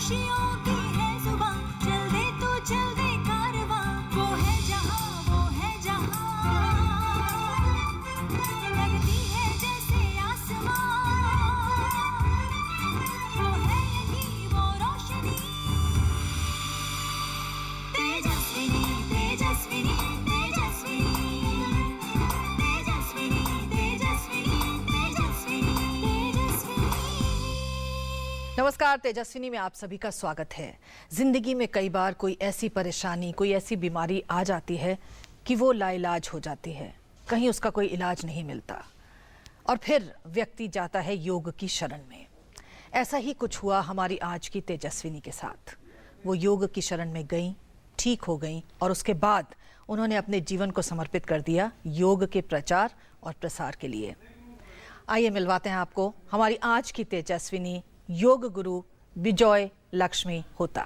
खुशियों की है जुबां, चल दे तू चल दे कारवां, वो है जहां, वो है जहां, लगती है जैसे आसमां, वो है यही वो रोशनी, तेजस्विनी तेजस्विनी तेजस्विनी तेजस्विनी तेजस्विनी तेजस्विनी तेजस्विनी। नमस्कार, तेजस्विनी में आप सभी का स्वागत है। जिंदगी में कई बार कोई ऐसी परेशानी, कोई ऐसी बीमारी आ जाती है कि वो लाइलाज हो जाती है, कहीं उसका कोई इलाज नहीं मिलता और फिर व्यक्ति जाता है योग की शरण में। ऐसा ही कुछ हुआ हमारी आज की तेजस्विनी के साथ। वो योग की शरण में गईं, ठीक हो गईं और उसके बाद उन्होंने अपने जीवन को समर्पित कर दिया योग के प्रचार और प्रसार के लिए। आइए मिलवाते हैं आपको हमारी आज की तेजस्विनी योग गुरु विजय लक्ष्मी होता।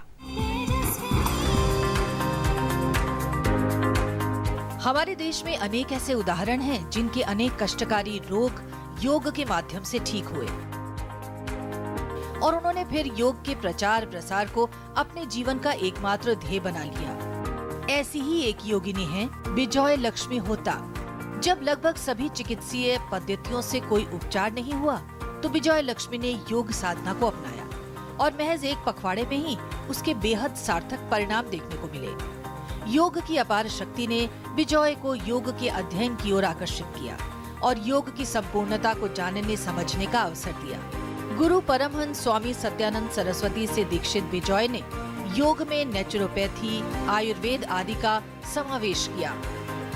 हमारे देश में अनेक ऐसे उदाहरण हैं जिनके अनेक कष्टकारी रोग योग के माध्यम से ठीक हुए और उन्होंने फिर योग के प्रचार प्रसार को अपने जीवन का एकमात्र ध्येय बना लिया। ऐसी ही एक योगिनी है विजय लक्ष्मी होता। जब लगभग सभी चिकित्सीय पद्धतियों से कोई उपचार नहीं हुआ तो विजय लक्ष्मी ने योग साधना को अपनाया और महज एक पखवाड़े में ही उसके बेहद सार्थक परिणाम देखने को मिले। योग की अपार शक्ति ने विजय को योग के अध्ययन की ओर आकर्षित किया और योग की संपूर्णता को जानने समझने का अवसर दिया। गुरु परमहंस स्वामी सत्यानंद सरस्वती से दीक्षित विजय ने योग में नेचुरोपैथी, आयुर्वेद आदि का समावेश किया।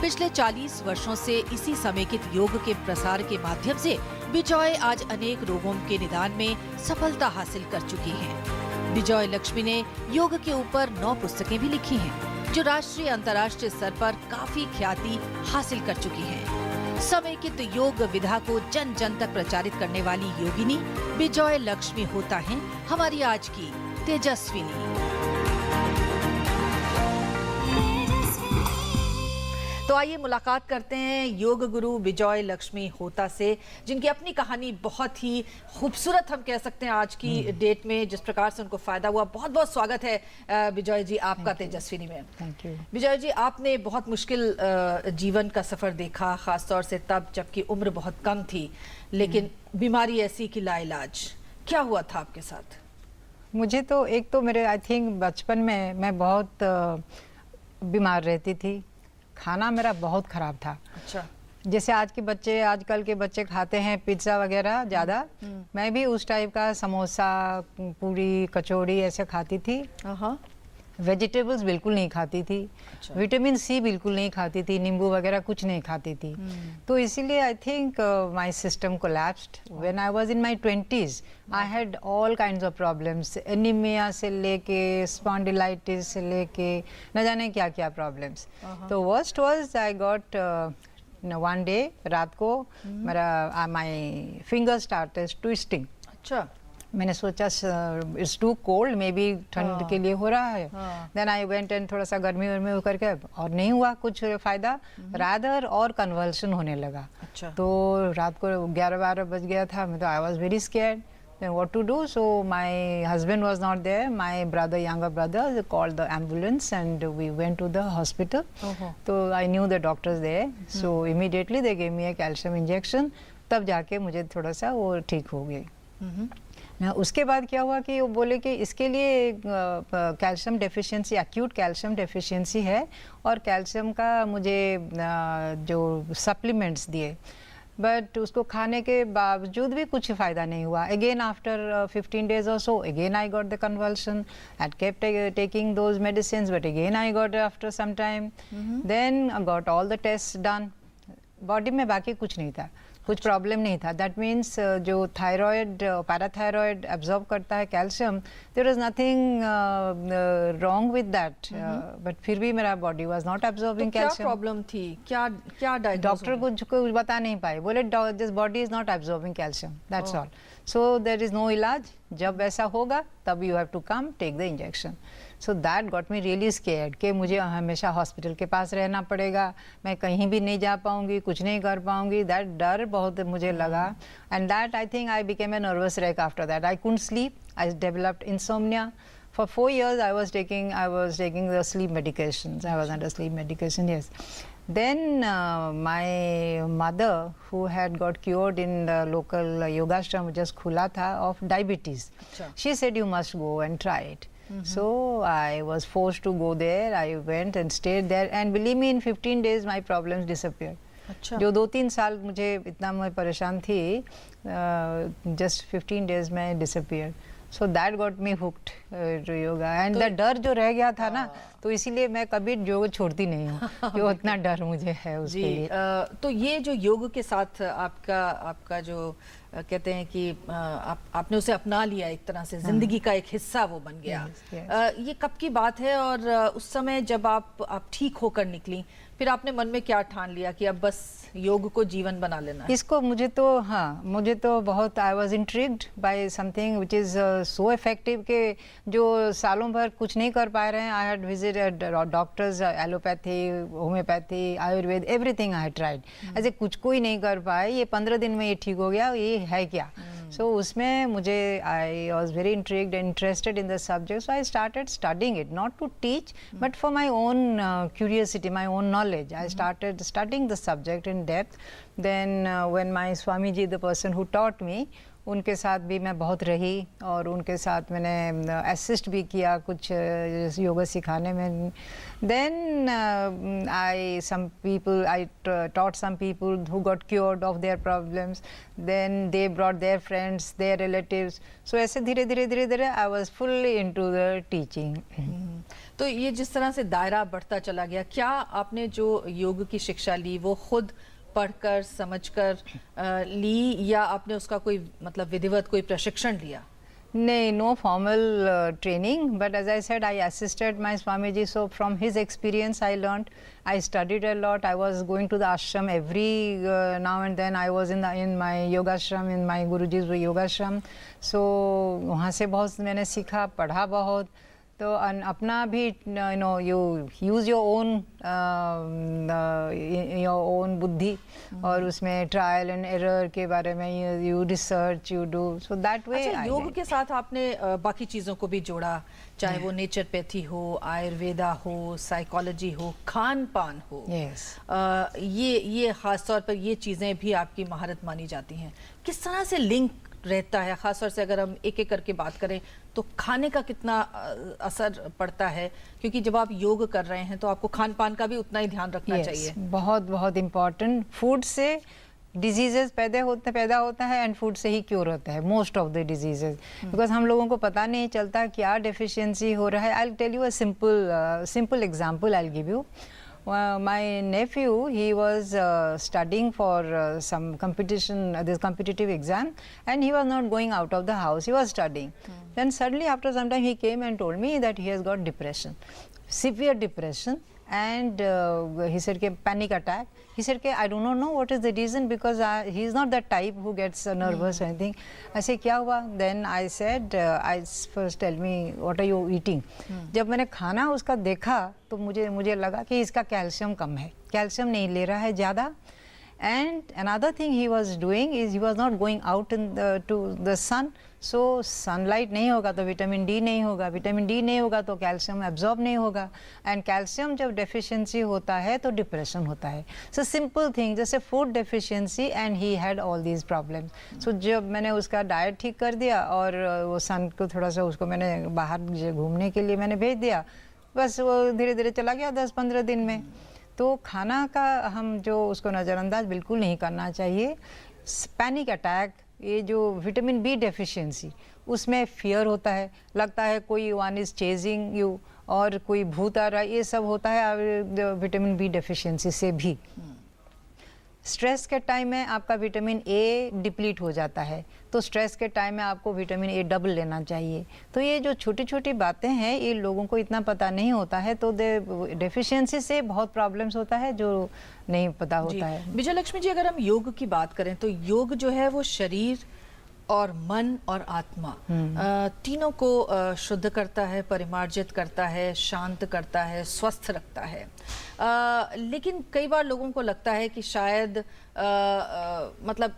पिछले 40 वर्षों से इसी समेकित योग के प्रसार के माध्यम से विजय आज अनेक रोगों के निदान में सफलता हासिल कर चुकी हैं। विजय लक्ष्मी ने योग के ऊपर 9 पुस्तकें भी लिखी हैं, जो राष्ट्रीय अंतर्राष्ट्रीय स्तर पर काफी ख्याति हासिल कर चुकी हैं। समेकित योग विधा को जन जन तक प्रचारित करने वाली योगिनी विजय लक्ष्मी होता है हमारी आज की तेजस्विनी। तो आइए मुलाकात करते हैं योग गुरु विजय लक्ष्मी होता से, जिनकी अपनी कहानी बहुत ही खूबसूरत हम कह सकते हैं आज की डेट में, जिस प्रकार से उनको फायदा हुआ। बहुत बहुत स्वागत है विजय जी आपका तेजस्विनी में। Thank you. विजय जी, आपने बहुत मुश्किल जीवन का सफर देखा, खासतौर से तब जबकि उम्र बहुत कम थी, लेकिन बीमारी ऐसी कि लाइलाज। क्या हुआ था आपके साथ? मुझे तो एक तो मेरे आई थिंक बचपन में मैं बहुत बीमार रहती थी। खाना मेरा बहुत खराब था। अच्छा। जैसे आजकल के बच्चे खाते हैं पिज्ज़ा वगैरह ज़्यादा, मैं भी उस टाइप का समोसा, पूरी, कचौड़ी ऐसे खाती थी। वेजिटेबल्स बिल्कुल नहीं खाती थी। अच्छा। विटामिन सी बिल्कुल नहीं खाती थी, नींबू वगैरह कुछ नहीं खाती थी। तो इसीलिए I think my system collapsed when I was in my 20s। I had all kinds of problems, anaemia से लेके स्पॉन्डिलाइटिस से लेके न जाने क्या क्या प्रॉब्लम्स। तो worst was I got one day रात को मेरा माय फिंगर स्टार्टेड ट्विस्टिंग। अच्छा। मैंने सोचा it's too cold, may be ठंड के लिए हो रहा है। देन आई वेंट एंड थोड़ा सा गर्मी वर्मी करके, और नहीं हुआ कुछ फायदा, रादर और कन्वल्शन होने लगा। अच्छा। तो रात को 11-12 बज गया था। मैं तो I was very scared, then what to do? So my husband was not there. My brother, younger brother, they called the ambulance and we went to the hospital. So I knew the doctors there. So immediately they gave me a calcium injection. तब जाके मुझे थोड़ा सा वो ठीक हो गई। ना उसके बाद क्या हुआ कि वो बोले कि इसके लिए calcium deficiency, acute calcium deficiency है और कैल्शियम का मुझे जो सप्लीमेंट्स दिए, बट उसको खाने के बावजूद भी कुछ फ़ायदा नहीं हुआ। Again after 15 days or so, again I got the convulsion. I kept taking those medicines, but again I got after some time. Then I got all the tests done. Body में बाकी कुछ नहीं था, कुछ प्रॉब्लम नहीं था। That means जो thyroid, parathyroid absorb करता है calcium, there is nothing wrong with that, but फिर भी मेरा body was not absorbing calcium. क्या प्रॉब्लम थी? क्या डॉक्टर कुछ बता नहीं पाए, बोले this body is not absorbing calcium, that's all. So there is no इलाज, जब ऐसा होगा तब you have to come take the injection. So that got me really scared कि मुझे हमेशा हॉस्पिटल के पास रहना पड़ेगा, मैं कहीं भी नहीं जा पाऊंगी, कुछ नहीं कर पाऊंगी. That डर बहुत मुझे लगा. And that I think I became a nervous wreck after that. I couldn't sleep. I developed insomnia. For 4 years I was taking the sleep medications. I was under sleep medication, yes. Then my mother, who had got cured in the local yoga ashram just khula tha of diabetes, she said you must go and try it. So I was forced to go there. I went and stayed there, and believe me, in 15 days my problems disappeared. अच्छा. जो 2-3 साल मुझे इतना मैं परेशान थी, just 15 days में disappeared. So that got me hooked to yoga. And the डर जो रह गया था ना, तो इसीलिए मैं कभी योग छोड़ती नहीं हूँ, जो इतना डर मुझे है उसके लिए. तो ये जो योग के साथ आपका जो कहते हैं कि आपने उसे अपना लिया, एक तरह से जिंदगी का एक हिस्सा वो बन गया. ये कब की बात है, और उस समय जब आप ठीक होकर निकली, फिर आपने मन में क्या ठान लिया कि अब बस योग को जीवन बना लेना है? इसको मुझे तो बहुत I was intrigued by something which is so effective कि जो सालों भर कुछ नहीं कर पा रहे हैं. I had visited doctors, allopathy, homeopathy, Ayurveda, everything I had tried. ऐसे कुछ कोई नहीं कर पाए. ये 15 दिन में ये ठीक हो गया, ये है क्या? So उसमें मुझे I was very intrigued and interested in the subject, so I started studying it, not to teach but for my own curiosity, my own knowledge. I started studying the subject in depth. Then when my Swamiji, the person who taught me, उनके साथ भी मैं बहुत रही और उनके साथ मैंने असिस्ट भी किया कुछ योगा सिखाने में. Then I taught some people who got cured of their problems. Then they brought their friends, their relatives. So ऐसे धीरे-धीरे I was fully into the teaching. तो ये जिस तरह से दायरा बढ़ता चला गया, क्या आपने जो योग की शिक्षा ली वो खुद पढ़कर समझकर ली, या आपने उसका कोई मतलब विधिवत कोई प्रशिक्षण लिया? नहीं, no formal training, but as I said, I assisted my Swamiji, so from his experience I learned. I studied a lot. I was going to the ashram every now and then. I was in my yoga ashram, in my Guruji's yoga ashram. So वहाँ से बहुत मैंने सीखा, पढ़ा बहुत. तो अपना भी you use your own बुद्धि, और उसमें ट्रायल एंड एरर के बारे में you research, you do. So that way. अच्छा, योग के साथ आपने बाकी चीज़ों को भी जोड़ा, चाहे वो नेचरपैथी हो, आयुर्वेदा हो, साइकोलॉजी हो, खान पान हो. Yes. ये खास तौर पर ये चीज़ें भी आपकी महारत मानी जाती हैं. किस तरह से लिंक रहता है, खासतौर से अगर हम एक एक करके बात करें तो खाने का कितना असर पड़ता है, क्योंकि जब आप योग कर रहे हैं तो आपको खान पान का भी उतना ही ध्यान रखना चाहिए. बहुत बहुत इम्पोर्टेंट. फूड से डिजीजेस पैदा होता है एंड फूड से ही क्योर होता है most of the diseases, because हम लोगों को पता नहीं चलता क्या डेफिशिएंसी हो रहा है. I will tell you a simple example. I will give you. My nephew, he was studying for some competition, this competitive exam, and he was not going out of the house. He was studying. Then suddenly, after some time, he came and told me that he has got depression, severe depression, and he said panic attack. He said I do not know what is the reason, because he is not that type who gets nervous or anything. I said क्या हुआ? Then I said first tell me what are you eating. जब मैंने खाना उसका देखा तो मुझे लगा कि इसका कैल्शियम कम है, कैल्शियम नहीं ले रहा है ज़्यादा. And another thing he was doing is he was not going out to the sun. So sunlight नहीं होगा तो विटामिन डी नहीं होगा, विटामिन डी नहीं होगा तो कैल्शियम एब्जॉर्ब नहीं होगा, एंड कैल्शियम जब डेफिशिएंसी होता है तो डिप्रेशन होता है. सो सिंपल थिंग जैसे food deficiency, and he had all these problems. सो जब मैंने उसका डाइट ठीक कर दिया और वो सन को थोड़ा सा उसको मैंने बाहर घूमने के लिए मैंने भेज दिया, बस वो धीरे धीरे चला गया 10-15 दिन में. तो खाना का हम जो उसको नज़रअंदाज बिल्कुल नहीं करना चाहिए. पैनिक अटैक, ये जो विटामिन बी डेफिशिएंसी, उसमें फियर होता है, लगता है कोई वन इज़ चेजिंग यू और कोई भूत आ रहा है, ये सब होता है विटामिन बी डेफिशिएंसी से भी. स्ट्रेस के टाइम में आपका विटामिन ए डिप्लीट हो जाता है, तो स्ट्रेस के टाइम में आपको विटामिन ए डबल लेना चाहिए. तो ये जो छोटी छोटी बातें हैं ये लोगों को इतना पता नहीं होता है, तो डेफिशिएंसी से बहुत प्रॉब्लम्स होता है जो नहीं पता होता है. विजय लक्ष्मी जी, अगर हम योग की बात करें तो योग जो है वो शरीर और मन और आत्मा तीनों को शुद्ध करता है, परिमार्जित करता है, शांत करता है, स्वस्थ रखता है। लेकिन कई बार लोगों को लगता है कि शायद मतलब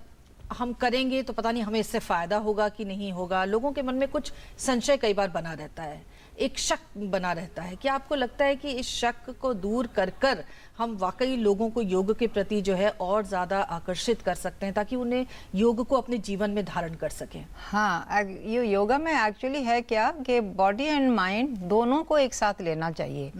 हम करेंगे तो पता नहीं हमें इससे फायदा होगा कि नहीं होगा। लोगों के मन में कुछ संशय कई बार बना रहता है, एक शक बना रहता है। क्या आपको लगता है कि इस शक को दूर कर कर हम वाकई लोगों को योग के प्रति जो है और ज़्यादा आकर्षित कर सकते हैं ताकि उन्हें योग को अपने जीवन में धारण कर सकें? हाँ, ये योगा में एक्चुअली है क्या कि बॉडी एंड माइंड दोनों को एक साथ लेना चाहिए।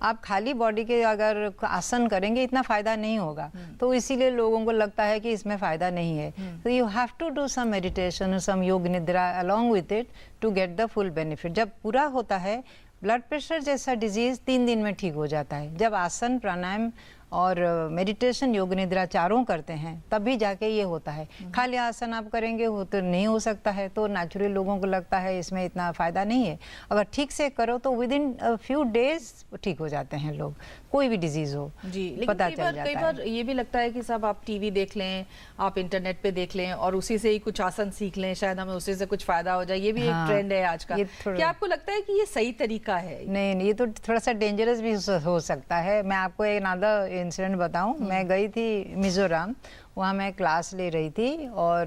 आप खाली बॉडी के अगर आसन करेंगे इतना फायदा नहीं होगा, तो इसीलिए लोगों को लगता है कि इसमें फायदा नहीं है। तो you have to do some meditation, some yoga nidra along with it to get the full benefit. जब पूरा होता है, ब्लड प्रेशर जैसा डिजीज 3 दिन में ठीक हो जाता है। जब आसन, प्राणायाम और मेडिटेशन, योग निद्रा चारों करते हैं तभी जाके ये होता है। खाली आसन आप करेंगे वो तो नहीं हो सकता है, तो नेचुरली लोगों को लगता है इसमें इतना फ़ायदा नहीं है। अगर ठीक से करो तो विद इन फ्यू डेज ठीक हो जाते हैं लोग, कोई भी डिजीज़ हो जी। लेकिन पता चल जाता है। कई बार ये भी लगता है कि सब आप टीवी देख लें, आप इंटरनेट पे देख लें और उसी से ही कुछ आसन सीख लें, शायद हमें उसी से कुछ फायदा हो जाए। ये भी एक ट्रेंड है आज का। क्या आपको लगता है कि ये सही तरीका है? नहीं, ये तो थोड़ा सा डेंजरस भी हो सकता है। मैं आपको एक अनदर इंसिडेंट बताऊं। मैं गई थी मिजोरम, वहाँ मैं क्लास ले रही थी और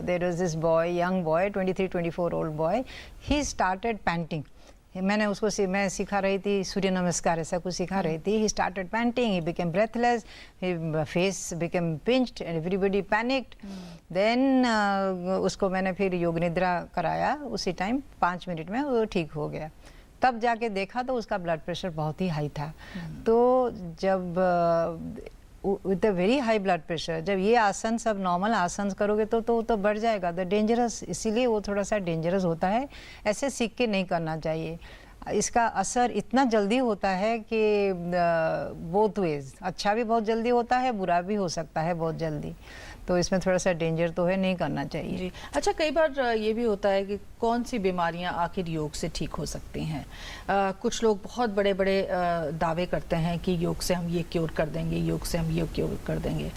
there was this boy, young boy, 23-24 old boy, he started panting. मैंने उसको मैं सिखा रही थी सूर्य नमस्कार, ऐसा कुछ सिखा रही थी। He started panting, he became breathless, face became pinched and everybody panicked. Then उसको मैंने फिर योग निद्रा कराया, उसी टाइम 5 मिनट में वो ठीक हो गया। तब जाके देखा तो उसका ब्लड प्रेशर बहुत ही हाई था। तो जब with a very high blood pressure जब ये आसन सब नॉर्मल आसन करोगे तो बढ़ जाएगा, द डेंजरस। इसीलिए वो थोड़ा सा डेंजरस होता है, ऐसे सीख के नहीं करना चाहिए। इसका असर इतना जल्दी होता है कि बोथ वेज, अच्छा भी बहुत जल्दी होता है, बुरा भी हो सकता है बहुत जल्दी। तो इसमें थोड़ा सा डेंजर तो है, नहीं करना चाहिए जी। अच्छा, कई बार ये भी होता है कि कौन सी बीमारियां आखिर योग से ठीक हो सकती हैं। कुछ लोग बहुत बड़े बड़े दावे करते हैं कि योग से हम ये क्योर कर देंगे, योग से हम ये क्योर कर देंगे।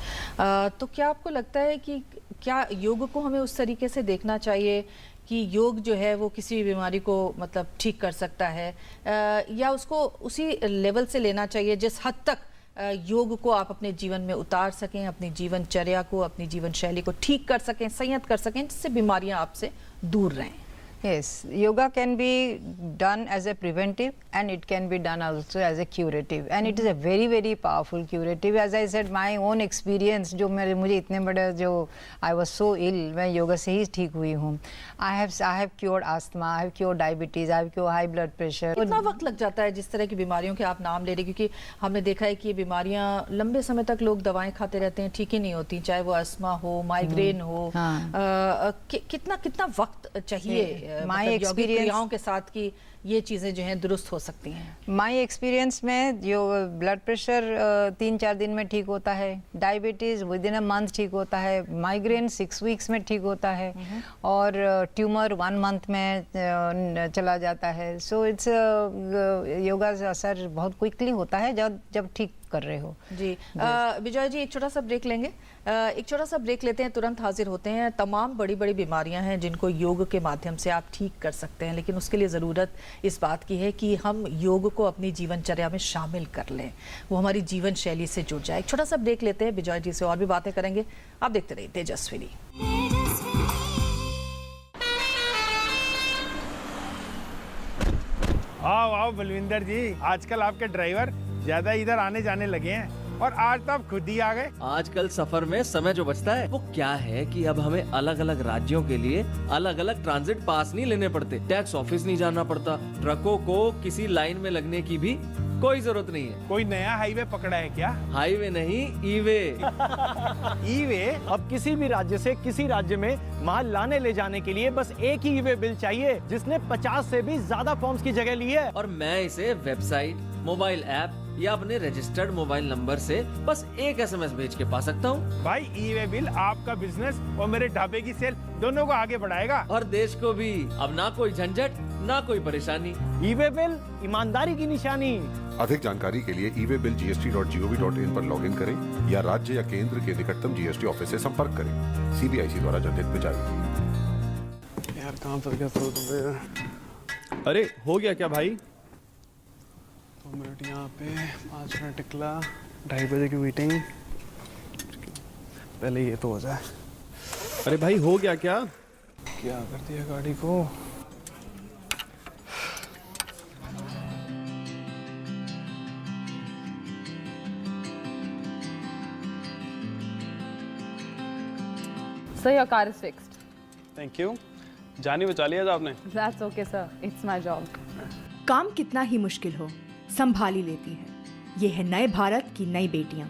तो क्या आपको लगता है कि क्या योग को हमें उस तरीके से देखना चाहिए कि योग जो है वो किसी भी बीमारी को मतलब ठीक कर सकता है, या उसको उसी लेवल से लेना चाहिए जिस हद तक योग को आप अपने जीवन में उतार सकें, अपनी जीवनचर्या को, अपनी जीवन शैली को ठीक कर सकें, संयत कर सकें, जिससे बीमारियां आपसे दूर रहें? Yes, yoga can be done as a preventive and it can be done also as a curative, and it is a very very powerful curative. As I said, my own experience, जो मुझे इतने बड़े जो I was so ill, मैं योगा से ही ठीक हुई हूँ। I have cured asthma, I have cured diabetes, I have cured high blood pressure. कितना वक्त लग जाता है जिस तरह की बीमारियों के आप नाम ले रहे, क्योंकि हमने देखा है कि ये बीमारियां लंबे समय तक लोग दवाएं खाते रहते हैं, ठीक ही नहीं होती, चाहे वो अस्थमा हो, माइग्रेन हो। कितना वक्त चाहिए माई एक्सपीरियंस क्रियाओं के साथ कि ये चीज़ें जो हैं दुरुस्त हो सकती हैं? माई एक्सपीरियंस में जो ब्लड प्रेशर 3-4 दिन में ठीक होता है, diabetes with in a month ठीक होता है, माइग्रेन 6 वीक्स में ठीक होता है, और ट्यूमर 1 मंथ में चला जाता है। सो इट्स योगा से असर बहुत क्विकली होता है जब ठीक कर रहे हो। जी। विजय जी, एक छोटा सा ब्रेक लेंगे, एक छोटा सा ब्रेक लेते हैं, तुरंत हाजिर होते हैं। तमाम बड़ी बड़ी बीमारियां हैं जिनको योग के माध्यम से आप ठीक कर सकते हैं, लेकिन उसके लिए ज़रूरत इस बात की है कि हम योग को अपनी जीवनचर्या में शामिल कर लें, वो हमारी जीवन शैली से जुड़ जाए। एक छोटा सा ब्रेक लेते हैं, विजय जी से और भी बातें करेंगे। आप देखते रहिए तेजस्विनी। आओ आओ बलविंदर जी, आजकल आपके ड्राइवर ज्यादा इधर आने जाने लगे हैं, और आज तो आप खुद ही आ गए। आजकल सफर में समय जो बचता है वो क्या है कि अब हमें अलग अलग राज्यों के लिए अलग अलग ट्रांजिट पास नहीं लेने पड़ते, टैक्स ऑफिस नहीं जाना पड़ता, ट्रकों को किसी लाइन में लगने की भी कोई जरूरत नहीं है। कोई नया हाईवे पकड़ा है क्या? हाईवे नहीं, ई वे। ई वे? अब किसी भी राज्य से किसी राज्य में माल लाने ले जाने के लिए बस एक ही ई वे बिल चाहिए, जिसने 50 से भी ज्यादा फॉर्म्स की जगह ली है। और मैं इसे वेबसाइट, मोबाइल ऐप या अपने रजिस्टर्ड मोबाइल नंबर से बस एक SMS भेज के पा सकता हूँ। भाई, ई वे बिल आपका बिजनेस और मेरे ढाबे की सेल दोनों को आगे बढ़ाएगा, और देश को भी। अब ना कोई झंझट, ना कोई परेशानी। ई वे बिल ईमानदारी की निशानी। अधिक जानकारी के लिए e-way-bill gst.gov.in पर लॉगिन करें या राज्य या केंद्र के निकटतम GST ऑफिस से संपर्क करें। CBIC द्वारा जनहित में जारी। काम फंस गया तो अरे हो गया क्या भाई? 2 मिनट यहाँ पे, 5 मिनट निकला, 2:30 बजे की मीटिंग, पहले ये तो हो जाए। अरे भाई हो गया क्या? क्या कर दिया गाड़ी को? Sir, your car is fixed. Thank you, जानी बचा लिया था आपने। That's okay, sir. It's my job. काम कितना ही मुश्किल हो, संभाली लेती है। ये है नए भारत की नई बेटियां।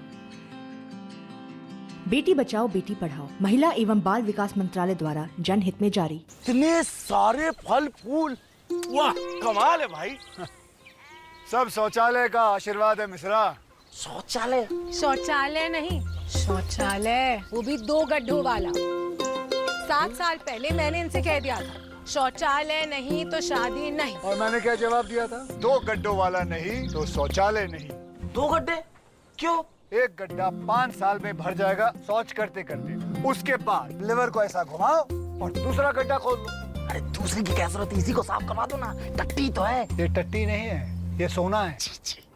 बेटी बचाओ बेटी पढ़ाओ महिला एवं बाल विकास मंत्रालय द्वारा जनहित में जारी। इतने सारे फल फूल, वाह कमाल है भाई। सब शौचालय का आशीर्वाद है मिश्रा। शौचालय? शौचालय नहीं, शौचालय, वो भी 2 गड्ढों वाला। 7 साल पहले मैंने इनसे कह दिया था, शौचालय नहीं तो शादी नहीं। और मैंने क्या जवाब दिया था? 2 गड्ढों वाला नहीं तो शौचालय नहीं। 2 गड्ढे? क्यों? एक गड्ढा 5 साल में भर जाएगा शौच करते करते। उसके बाद लिवर को ऐसा घुमाओ और दूसरा गड्ढा खोल लो। अरे दूसरी की क्या जरूरत है, इसी को साफ करवा दो ना, टट्टी तो है। ये टट्टी नहीं है, ये सोना है।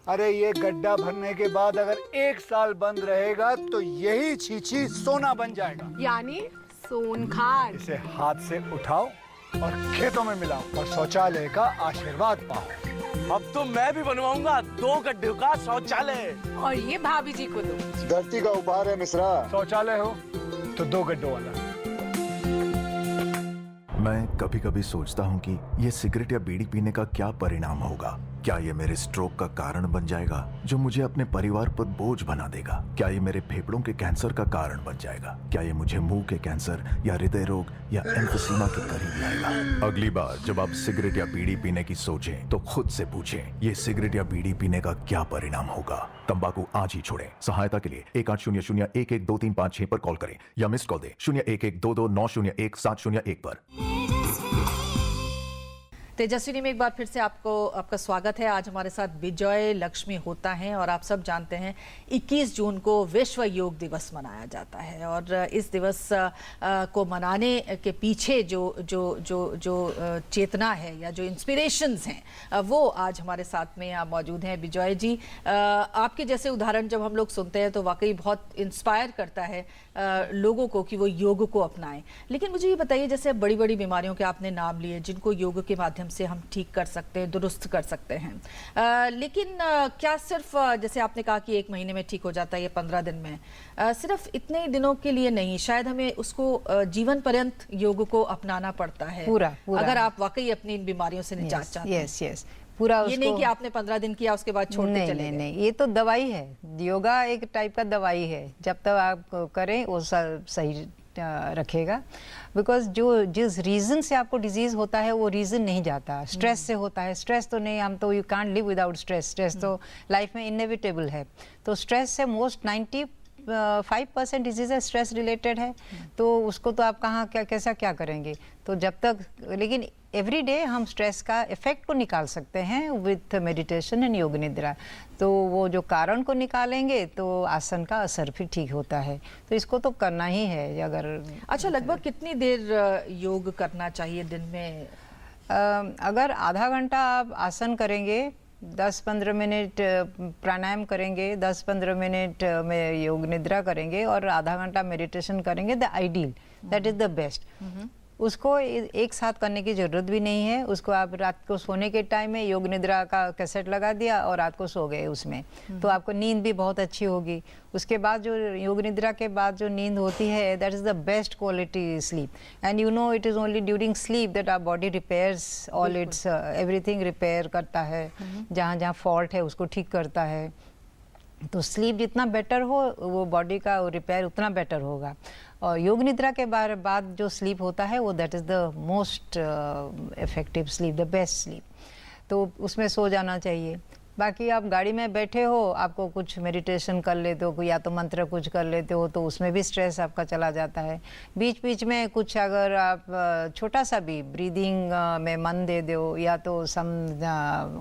अरे ये गड्ढा भरने के बाद अगर 1 साल बंद रहेगा तो यही छीछी सोना बन जाएगा। यानी सोनखार। इसे हाथ से उठाओ और खेतों में मिलाओ और शौचालय का आशीर्वाद पाओ। अब तो मैं भी बनवाऊंगा 2 गड्ढों का शौचालय। और ये भाभी जी को दो। धरती का उपहार है मिश्रा। शौचालय हो तो 2 गड्ढों वाला। मैं कभी कभी सोचता हूँ कि ये सिगरेट या बीड़ी पीने का क्या परिणाम होगा। क्या ये मेरे स्ट्रोक का कारण बन जाएगा जो मुझे अपने परिवार पर बोझ बना देगा? क्या ये मेरे फेफड़ों के कैंसर का कारण बन जाएगा? क्या ये मुझे मुंह के कैंसर या हृदय रोग या एम्फीसीमा के करीब लाएगा? अगली बार जब आप सिगरेट या बीड़ी पीने की सोचें तो खुद से पूछें, ये सिगरेट या बीड़ी पीने का क्या परिणाम होगा? तंबाकू आज ही छोड़ें। सहायता के लिए 1800-112355 पर कॉल करें या मिस्ड कॉल दें 01122901 पर। तेजस्विनी में एक बार फिर से आपका स्वागत है। आज हमारे साथ विजय लक्ष्मी होता है और आप सब जानते हैं 21 जून को विश्व योग दिवस मनाया जाता है और इस दिवस को मनाने के पीछे जो चेतना है या जो इंस्पिरेशंस हैं वो आज हमारे साथ में यहाँ मौजूद हैं। विजय जी, आपके जैसे उदाहरण जब हम लोग सुनते हैं तो वाकई बहुत इंस्पायर करता है लोगों को कि वो योग को अपनाएं। लेकिन मुझे ये बताइए, जैसे बड़ी बड़ी बीमारियों के आपने नाम लिए जिनको योग के माध्यम से हम ठीक कर सकते हैं, दुरुस्त कर सकते हैं, लेकिन क्या सिर्फ जैसे आपने कहा कि 1 महीने में ठीक हो जाता है या 15 दिन में, सिर्फ इतने ही दिनों के लिए नहीं, शायद हमें उसको जीवन पर्यंत योग को अपनाना पड़ता है पूरा। अगर आप वाकई अपनी इन बीमारियों से निजात चाहते हैं। यस पूरा। ये नहीं कि आपने 15 दिन किया उसके बाद छोड़ते चले गए। नहीं, ये तो दवाई है। योगा एक टाइप का दवाई है, जब तक आप करें वो सही रखेगा। बिकॉज जिस रीज़न से आपको डिजीज़ होता है वो रीज़न नहीं जाता। स्ट्रेस से होता है, स्ट्रेस तो नहीं, हम तो you can't live without stress. Stress तो लाइफ में इनएविटेबल है। तो स्ट्रेस से मोस्ट 95% डिजीज़ है स्ट्रेस रिलेटेड है। तो उसको तो आप कहाँ क्या करेंगे? तो जब तक, लेकिन एवरी डे हम स्ट्रेस का इफेक्ट को निकाल सकते हैं विथ मेडिटेशन एंड योग निद्रा। तो वो जो कारण को निकालेंगे तो आसन का असर फिर ठीक होता है। तो इसको तो करना ही है। अगर अच्छा, लगभग कितनी देर योग करना चाहिए दिन में? अगर आधा घंटा आप आसन करेंगे, 10-15 मिनट प्राणायाम करेंगे, 10-15 मिनट में योग निद्रा करेंगे और आधा घंटा मेडिटेशन करेंगे, the ideal, that is the best. उसको एक साथ करने की ज़रूरत भी नहीं है। उसको आप रात को सोने के टाइम में योग निद्रा का कैसेट लगा दिया और रात को सो गए उसमें, तो आपको नींद भी बहुत अच्छी होगी। उसके बाद जो योग निद्रा के बाद जो नींद होती है, that is the best quality sleep. And you know it is only during sleep that our body repairs all its everything repair करता है, जहाँ जहाँ फॉल्ट है उसको ठीक करता है। तो स्लीप जितना बेटर हो वो बॉडी का रिपेयर उतना बेटर होगा। और योग निद्रा के बाद जो स्लीप होता है वो that is the most effective sleep, the best sleep. तो उसमें सो जाना चाहिए। बाकी आप गाड़ी में बैठे हो, आपको कुछ मेडिटेशन कर लेते हो या तो मंत्र कुछ कर लेते हो, तो उसमें भी स्ट्रेस आपका चला जाता है। बीच बीच में कुछ अगर आप छोटा सा भी ब्रीदिंग में मन दे दो या तो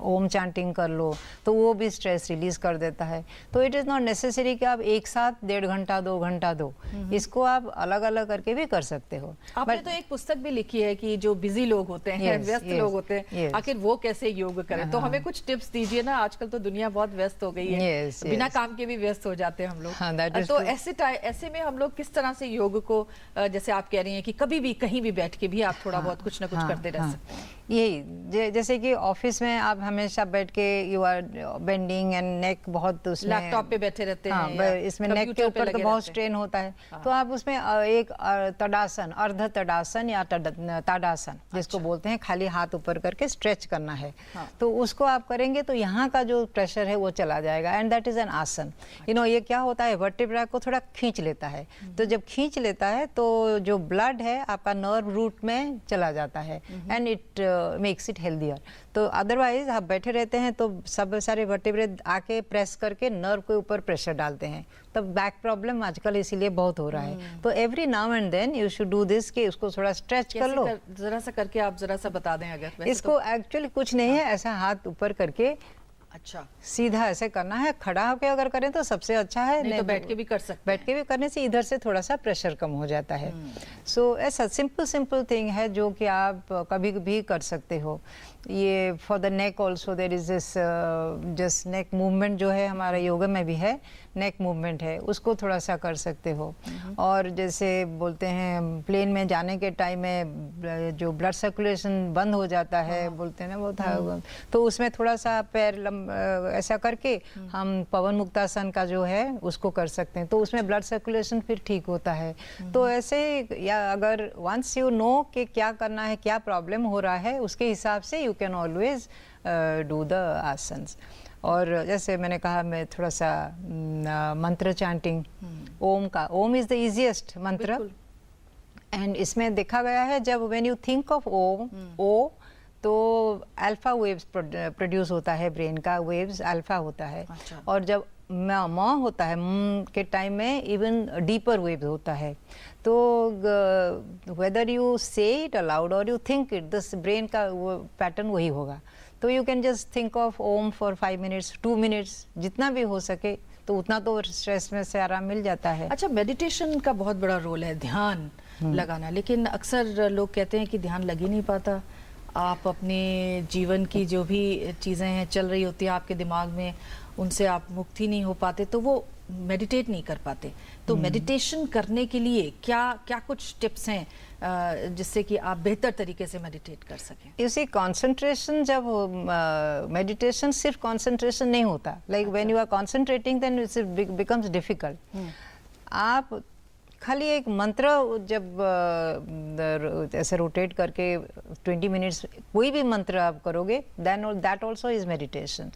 ओम चैंटिंग कर लो, तो वो भी स्ट्रेस रिलीज कर देता है। तो इट इज़ नॉट नेसेसरी कि आप एक साथ 1.5 घंटा 2 घंटा दो, इसको आप अलग अलग करके भी कर सकते हो। आपने तो एक पुस्तक भी लिखी है कि जो बिजी लोग होते हैं, व्यस्त लोग होते हैं, आखिर वो कैसे योग करें, तो हमें कुछ टिप्स दीजिए ना। आजकल तो दुनिया बहुत व्यस्त हो गई है, बिना काम के भी व्यस्त हो जाते हैं हम लोग। तो ऐसे में हम लोग किस तरह से योग को, जैसे आप कह रही हैं कि कभी भी कहीं भी बैठ के भी आप थोड़ा बहुत कुछ ना कुछ करते रह सकते हैं। यही जैसे कि ऑफिस में आप हमेशा बैठ के you are bending and neck बहुत, उसमें लैपटॉप पे बैठे रहते हैं, इसमें नेक के ऊपर तो बहुत स्ट्रेन होता है। तो आप उसमें एक तड़ासन, अर्ध तड़ासन या ताड़ासन जिसको बोलते हैं, खाली हाथ ऊपर करके स्ट्रेच करना है। तो उसको आप करेंगे तो यहाँ का जो प्रेशर है वो चला जाएगा, एंड दैट इज एन आसन। ये क्या होता है, वर्टिब्रा को थोड़ा खींच लेता है। तो जब खींच लेता है तो जो ब्लड है आपका नर्व रूट में चला जाता है, and it makes it healthier. तो अदरवाइज आप बैठे रहते हैं तो सब सारे वर्टिब्रे आके प्रेस करके नर्व के ऊपर प्रेशर डालते हैं, तो बैक प्रॉब्लम आजकल इसीलिए बहुत हो रहा है। तो every now and then you should do this, कि उसको थोड़ा स्ट्रेच कर लो। जरा सा करके आप जरा सा बता दें अगर। इसको एक्चुअली कुछ नहीं है, ऐसा हाथ ऊपर करके, अच्छा सीधा ऐसे करना है। खड़ा होकर अगर करें तो सबसे अच्छा है, नहीं तो बैठ के भी कर सकते हैं। बैठ के भी करने से इधर से थोड़ा सा प्रेशर कम हो जाता है। सो ऐसा सिंपल थिंग है जो कि आप कभी भी कर सकते हो। ये for the neck also there is this just neck movement जो है हमारा योगा में भी है, नेक मूवमेंट है, उसको थोड़ा सा कर सकते हो। और जैसे बोलते हैं प्लेन में जाने के टाइम में जो ब्लड सर्कुलेशन बंद हो जाता है, बोलते हैं ना वो था, तो उसमें थोड़ा सा पैर ऐसा करके हम पवन मुक्तासन का जो है उसको कर सकते हैं, तो उसमें ब्लड सर्कुलेशन फिर ठीक होता है। तो ऐसे, या अगर वंस यू नो कि क्या करना है, क्या प्रॉब्लम हो रहा है, उसके हिसाब से you can always do the asanas. और जैसे मैंने कहा, मैं थोड़ा सा मंत्र चैंटिंग, ओम का, ओम इज द इजीएस्ट मंत्र, एंड इसमें देखा गया है जब व्हेन यू थिंक ऑफ ओम, ओ, तो अल्फा वेव्स प्रोड्यूस होता है, ब्रेन का वेव्स अल्फा होता है। अच्छा। और जब म होता है, के टाइम में इवन डीपर वेव्स होता है। तो whether you say it aloud or you think it, this brain का पैटर्न वही होगा। तो you can just think of Om for 5 minutes, 2 minutes, जितना भी हो सके, तो उतना तो स्ट्रेस में से आराम मिल जाता है। अच्छा, मेडिटेशन का बहुत बड़ा रोल है, ध्यान लगाना, लेकिन अक्सर लोग कहते हैं कि ध्यान लग ही नहीं पाता। आप अपने जीवन की जो भी चीज़ें हैं चल रही होती हैं आपके दिमाग में, उनसे आप मुक्त ही नहीं हो पाते, तो वो मेडिटेट नहीं कर पाते। तो मेडिटेशन करने के लिए क्या क्या कुछ टिप्स हैं जिससे कि आप बेहतर तरीके से मेडिटेट कर सकें? इसी कंसंट्रेशन, जब मेडिटेशन सिर्फ कंसंट्रेशन नहीं होता, like when you are concentrating then it becomes difficult. आप खाली एक मंत्र जब ऐसे रोटेट करके 20 मिनट्स कोई भी मंत्र आप करोगे, then that also is meditation.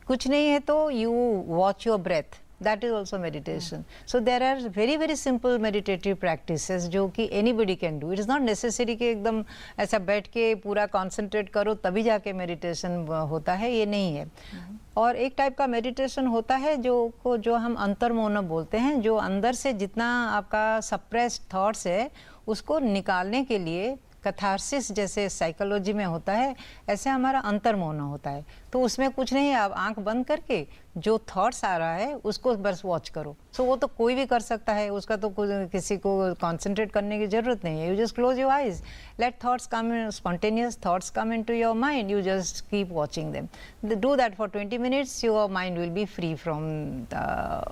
कुछ नहीं है तो you watch your breath, that is also meditation. So there are very very simple meditative practices जो कि anybody can do. It is not necessary कि एकदम ऐसा बैठ के पूरा concentrate करो तभी जाके meditation होता है, ये नहीं है। और एक टाइप का मेडिटेशन होता है जो हम अंतर्मौन बोलते हैं, जो अंदर से जितना आपका सप्रेस्ड थॉट्स है उसको निकालने के लिए, कैथारसिस जैसे साइकोलॉजी में होता है, ऐसे हमारा अंतर्मौन होता है। तो उसमें कुछ नहीं है, आप आंख बंद करके जो थॉट्स आ रहा है उसको बस वॉच करो। सो वो तो कोई भी कर सकता है, उसका तो किसी को कंसंट्रेट करने की जरूरत नहीं है। You just close your eyes, let thoughts come, spontaneous thoughts come into your mind, you just keep watching them. Do that for 20 minutes, your mind will be free from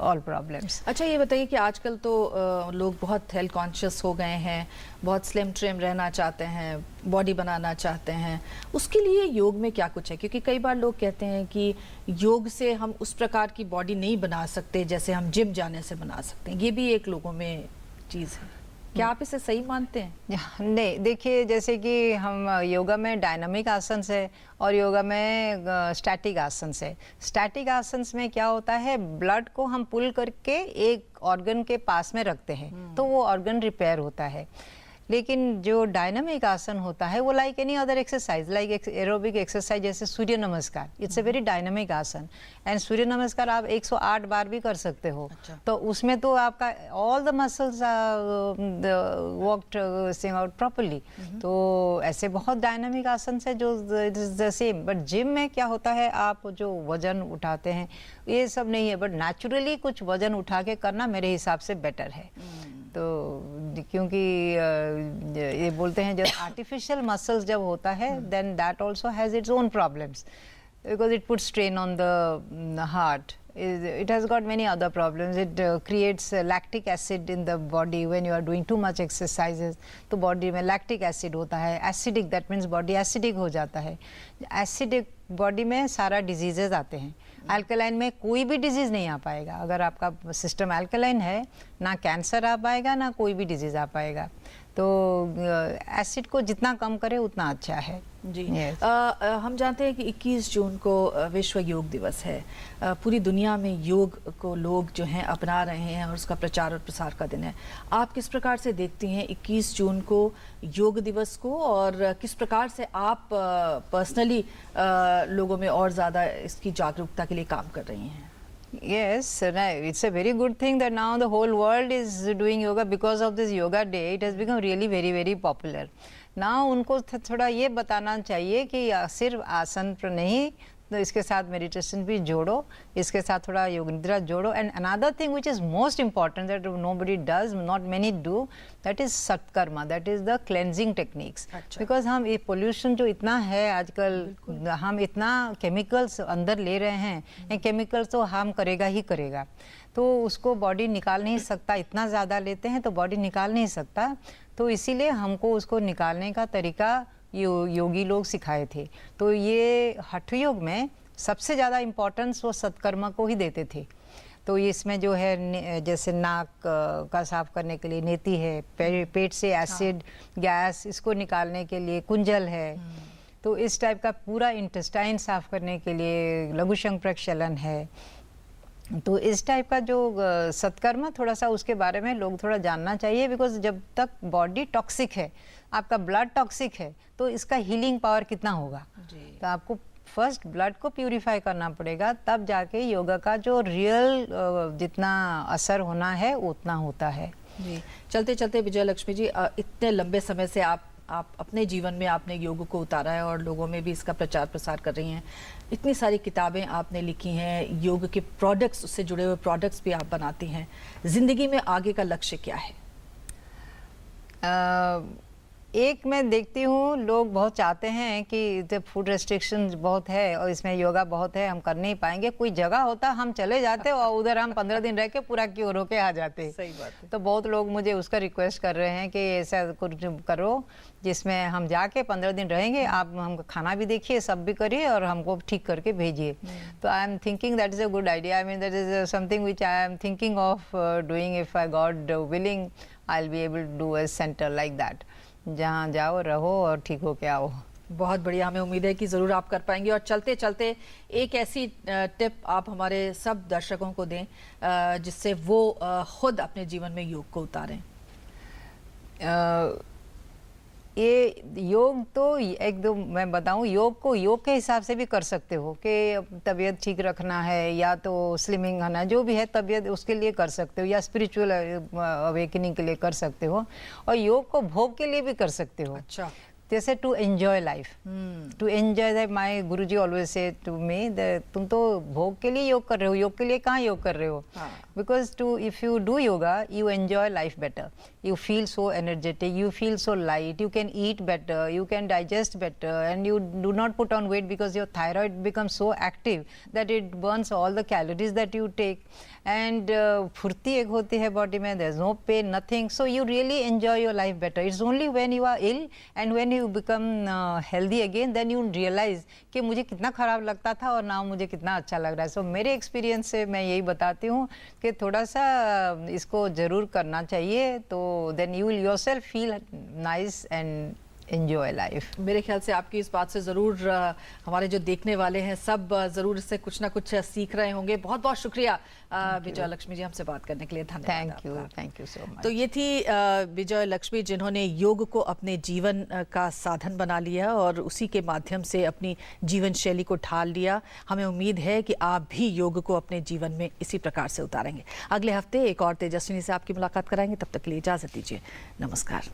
all problems. अच्छा, ये बताइए कि आजकल तो लोग बहुत health conscious हो गए हैं, बहुत स्लिम ट्रिम रहना चाहते हैं, बॉडी बनाना चाहते हैं, उसके लिए योग में क्या कुछ है? क्योंकि कई बार लोग कहते हैं कि योग से हम उस प्रकार की बॉडी नहीं बना सकते जैसे हम जिम जाने से बना सकते हैं। ये भी एक लोगों में चीज़ है, क्या आप इसे सही मानते हैं? नहीं, देखिए, जैसे कि हम योगा में डायनामिक आसन है और योगा में स्टैटिक आसन है। स्टैटिक आसन में क्या होता है, ब्लड को हम पुल करके एक ऑर्गन के पास में रखते हैं तो वो ऑर्गन रिपेयर होता है। लेकिन जो डायनामिक आसन होता है वो like any other exercise, like aerobic exercise जैसे सूर्य नमस्कार, इट्स अ वेरी डायनामिक आसन। एंड सूर्य नमस्कार आप 108 बार भी कर सकते हो। तो उसमें तो आपका all the muscles worked out properly. तो ऐसे बहुत डायनामिक आसन से जो it is the same. But gym में क्या होता है, आप जो वजन उठाते हैं ये सब नहीं है, बट नेचुरली कुछ वजन उठा के करना मेरे हिसाब से बेटर है। तो क्योंकि ये बोलते हैं जब आर्टिफिशियल मसल्स जब होता है then that also has its own problems, because it put strain on the heart, it has got many other problems. It creates lactic acid in the body when you are doing too much exercises. तो body में lactic acid होता है, acidic, that means body acidic हो जाता है। acidic body में सारा diseases आते हैं। अल्कलाइन में कोई भी डिजीज़ नहीं आ पाएगा। अगर आपका सिस्टम अल्कलाइन है, ना कैंसर आ पाएगा ना कोई भी डिजीज़ आ पाएगा। तो एसिड को जितना कम करे उतना अच्छा है जी। हम जानते हैं कि 21 जून को विश्व योग दिवस है। पूरी दुनिया में योग को लोग जो हैं अपना रहे हैं और उसका प्रचार और प्रसार का दिन है। आप किस प्रकार से देखती हैं 21 जून को योग दिवस को, और किस प्रकार से आप पर्सनली लोगों में और ज़्यादा इसकी जागरूकता के लिए काम कर रही हैं? Yes, it's a very good thing that now the whole world is doing yoga because of this yoga day. It has become really very very popular. Now उनको थोड़ा ये बताना चाहिए कि सिर्फ आसन पर नहीं, तो इसके साथ मेडिटेशन भी जोड़ो, इसके साथ थोड़ा योग निद्रा जोड़ो। And another thing which is most important that nobody does, not many do, that is shatkarma, that is the cleansing techniques. Because हम ये पोल्यूशन जो इतना है आजकल, हम इतना केमिकल्स अंदर ले रहे हैं, ये केमिकल्स तो हार्म करेगा ही करेगा, तो उसको बॉडी निकाल नहीं सकता। इतना ज़्यादा लेते हैं तो बॉडी निकाल नहीं सकता, तो इसीलिए हमको उसको निकालने का तरीका योगी लोग सिखाए थे। तो ये हठ योग में सबसे ज़्यादा इम्पोर्टेंस वो सत्कर्मा को ही देते थे। तो इसमें जो है जैसे नाक का साफ करने के लिए नेति है, पेट से एसिड गैस इसको निकालने के लिए कुंजल है, तो इस टाइप का पूरा इंटेस्टाइन साफ करने के लिए लघुशंख प्रक्षालन है। तो इस टाइप का जो सत्कर्मा थोड़ा सा उसके बारे में लोग थोड़ा जानना चाहिए, बिकॉज जब तक बॉडी टॉक्सिक है, आपका ब्लड टॉक्सिक है, तो इसका हीलिंग पावर कितना होगा। तो आपको फर्स्ट ब्लड को प्यूरिफाई करना पड़ेगा, तब जाके योगा का जो रियल जितना असर होना है उतना होता है जी। चलते चलते विजय लक्ष्मी जी, इतने लंबे समय से आप अपने जीवन में आपने योग को उतारा है और लोगों में भी इसका प्रचार प्रसार कर रही हैं। इतनी सारी किताबें आपने लिखी हैं, योग के प्रोडक्ट्स, उससे जुड़े हुए प्रोडक्ट्स भी आप बनाती हैं। ज़िंदगी में आगे का लक्ष्य क्या है? एक मैं देखती हूँ लोग बहुत चाहते हैं कि फूड रेस्ट्रिक्शन बहुत है और इसमें योगा बहुत है, हम कर नहीं पाएंगे। कोई जगह होता हम चले जाते और उधर हम 15 दिन रह के पूरा क्योर होके आ जाते। सही बात है। तो बहुत लोग मुझे उसका रिक्वेस्ट कर रहे हैं कि ऐसा कुछ करो जिसमें हम जाके 15 दिन रहेंगे, आप हम खाना भी देखिए, सब भी करिए और हमको ठीक करके भेजिए। तो I am thinking that is a good idea. I mean that is something which I am thinking of doing. If I God willing I will be able to do a centre like that, जहाँ जाओ रहो और ठीक हो के आओ। बहुत बढ़िया, हमें उम्मीद है कि ज़रूर आप कर पाएंगे। और चलते चलते एक ऐसी टिप आप हमारे सब दर्शकों को दें जिससे वो खुद अपने जीवन में योग को उतारें। ये योग तो एकदम मैं बताऊं, योग को योग के हिसाब से भी कर सकते हो कि तबीयत ठीक रखना है या तो स्लिमिंग होना, जो भी है तबीयत उसके लिए कर सकते हो, या स्पिरिचुअल अवेकनिंग के लिए कर सकते हो, और योग को भोग के लिए भी कर सकते हो। अच्छा, जैसे to enjoy life, to enjoy that. My Guruji always say to me, तुम तो भोग के लिए योग कर रहे हो, योग के लिए कहाँ योग कर रहे हो। Because to if you do yoga you enjoy life better, you feel so energetic, you feel so light, you can eat better, you can digest better, and you do not put on weight because your thyroid becomes so active that it burns all the calories that you take, and फुर्ती एक होती है body में, there is no pain, nothing, so you really enjoy your life better. It's only when you are ill and when you become healthy again then you realize कि मुझे कितना ख़राब लगता था और now मुझे कितना अच्छा लग रहा है। So मेरे एक्सपीरियंस से मैं यही बताती हूँ कि थोड़ा सा इसको ज़रूर करना चाहिए, तो then you will yourself feel nice and enjoy life. मेरे ख्याल से आपकी इस बात से ज़रूर हमारे जो देखने वाले हैं सब ज़रूर इससे कुछ ना कुछ सीख रहे होंगे। बहुत बहुत शुक्रिया विजय लक्ष्मी जी हमसे बात करने के लिए, धन्यवाद। Thank you so much. तो ये थी विजय लक्ष्मी जिन्होंने योग को अपने जीवन का साधन बना लिया और उसी के माध्यम से अपनी जीवन शैली को ढाल लिया। हमें उम्मीद है कि आप भी योग को अपने जीवन में इसी प्रकार से उतारेंगे। अगले हफ्ते एक और तेजस्विनी से आपकी मुलाकात कराएंगे, तब तक के लिए इजाज़त दीजिए, नमस्कार।